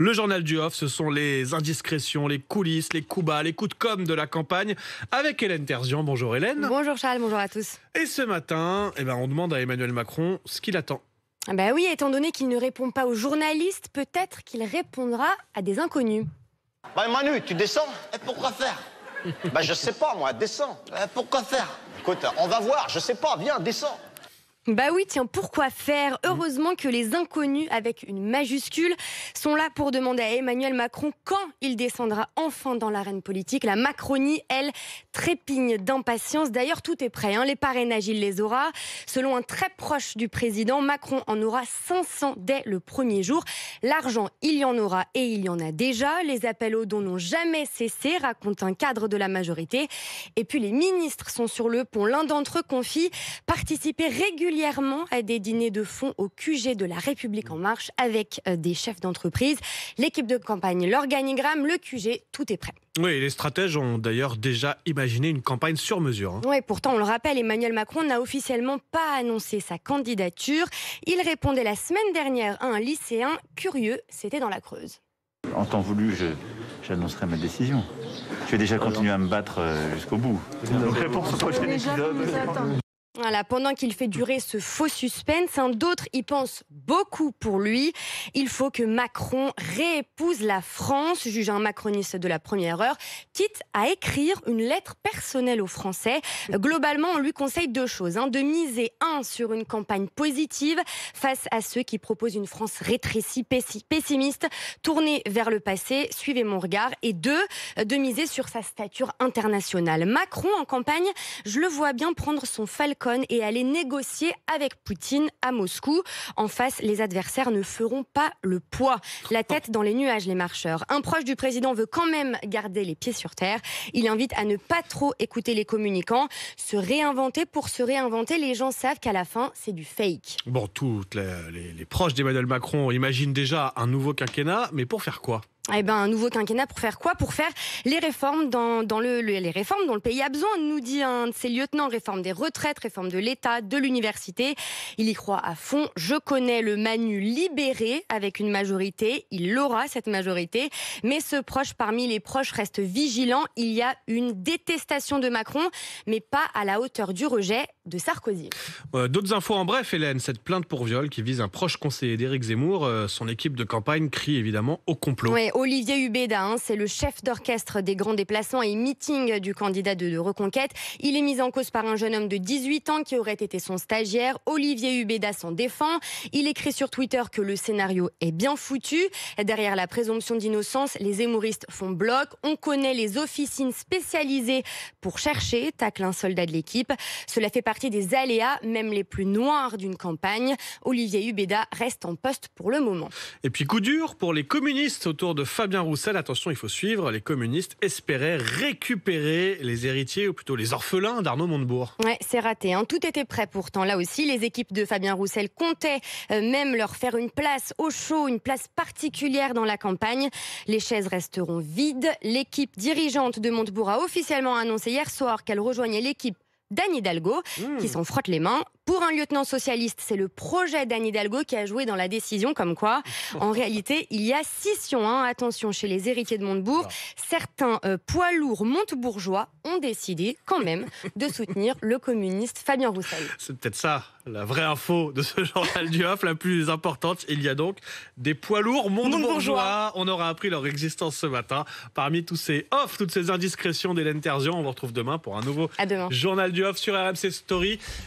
Le journal du off, ce sont les indiscrétions, les coulisses, les coups bas, les coups de com' de la campagne avec Hélène Terzian. Bonjour Hélène. Bonjour Charles, bonjour à tous. Et ce matin, on demande à Emmanuel Macron ce qu'il attend. Ben oui, étant donné qu'il ne répond pas aux journalistes, peut-être qu'il répondra à des inconnus. Bah Manu, tu descends? Et pourquoi faire? Bah je sais pas moi, descends. Pourquoi faire? Écoute, on va voir, je sais pas, viens, descends. Bah oui, tiens, pourquoi faire? Heureusement que les inconnus, avec une majuscule, sont là pour demander à Emmanuel Macron quand il descendra enfin dans l'arène politique. La Macronie, elle, trépigne d'impatience. D'ailleurs, tout est prêt, hein. Les parrainages, il les aura. Selon un très proche du président, Macron en aura 500 dès le premier jour. L'argent, il y en aura et il y en a déjà. Les appels aux dons n'ont jamais cessé, raconte un cadre de la majorité. Et puis les ministres sont sur le pont. L'un d'entre eux confie participer régulièrement à des dîners de fond au QG de la République En Marche avec des chefs d'entreprise. L'équipe de campagne, l'organigramme, le QG, tout est prêt. Oui, les stratèges ont d'ailleurs déjà imaginé une campagne sur mesure. Oui, pourtant, on le rappelle, Emmanuel Macron n'a officiellement pas annoncé sa candidature. Il répondait la semaine dernière à un lycéen curieux, c'était dans la Creuse. En temps voulu, j'annoncerai ma décision. Je vais déjà continuer à me battre jusqu'au bout. Donc réponse au prochain épisode. Voilà, pendant qu'il fait durer ce faux suspense, d'autres y pensent beaucoup pour lui. Il faut que Macron réépouse la France, juge un macroniste de la première heure, quitte à écrire une lettre personnelle aux Français. Globalement, on lui conseille deux choses. De miser, sur une campagne positive face à ceux qui proposent une France rétrécie, pessimiste, tournée vers le passé, suivez mon regard. Et deux, de miser sur sa stature internationale. Macron, en campagne, je le vois bien prendre son Falcon et aller négocier avec Poutine à Moscou. En face, les adversaires ne feront pas le poids. La tête dans les nuages, les marcheurs. Un proche du président veut quand même garder les pieds sur terre. Il invite à ne pas trop écouter les communicants. Se réinventer pour se réinventer, les gens savent qu'à la fin, c'est du fake. Bon, toutes les proches d'Emmanuel Macron imaginent déjà un nouveau quinquennat, mais pour faire quoi ? Un nouveau quinquennat pour faire quoi? Pour faire les réformes les réformes dont le pays a besoin, nous dit un de ses lieutenants. Réforme des retraites, réforme de l'État, de l'université. Il y croit à fond. Je connais le Manu libéré avec une majorité. Il aura cette majorité. Mais ce proche parmi les proches reste vigilant. Il y a une détestation de Macron, mais pas à la hauteur du rejet de Sarkozy. D'autres infos en bref, Hélène. Cette plainte pour viol qui vise un proche conseiller d'Éric Zemmour. Son équipe de campagne crie évidemment au complot. Oui, Olivier Hubeda, c'est le chef d'orchestre des grands déplacements et meetings du candidat de Reconquête. Il est mis en cause par un jeune homme de 18 ans qui aurait été son stagiaire. Olivier Hubeda s'en défend. Il écrit sur Twitter que le scénario est bien foutu. Derrière la présomption d'innocence, les zemmouristes font bloc. On connaît les officines spécialisées pour chercher, tacle un soldat de l'équipe. Cela fait partie des aléas, même les plus noirs d'une campagne. Olivier Hubeda reste en poste pour le moment. Et puis coup dur pour les communistes autour de Fabien Roussel. Attention, il faut suivre. Les communistes espéraient récupérer les héritiers, ou plutôt les orphelins d'Arnaud Montebourg. Ouais, c'est raté. Tout était prêt pourtant. Là aussi, les équipes de Fabien Roussel comptaient même leur faire une place au chaud, une place particulière dans la campagne. Les chaises resteront vides. L'équipe dirigeante de Montebourg a officiellement annoncé hier soir qu'elle rejoignait l'équipe d'Anne Hidalgo, qui s'en frotte les mains. Pour un lieutenant socialiste, c'est le projet d'Anne Hidalgo qui a joué dans la décision, comme quoi, en réalité, il y a scission. Attention, chez les héritiers de Montebourg, certains poids lourds montebourgeois ont décidé quand même de soutenir le communiste Fabien Roussel. C'est peut-être ça, la vraie info de ce journal du off, la plus importante. Il y a donc des poids lourds montebourgeois. On aura appris leur existence ce matin. Parmi tous ces offs, toutes ces indiscrétions d'Hélène Terzian, on vous retrouve demain pour un nouveau journal du off sur RMC Story.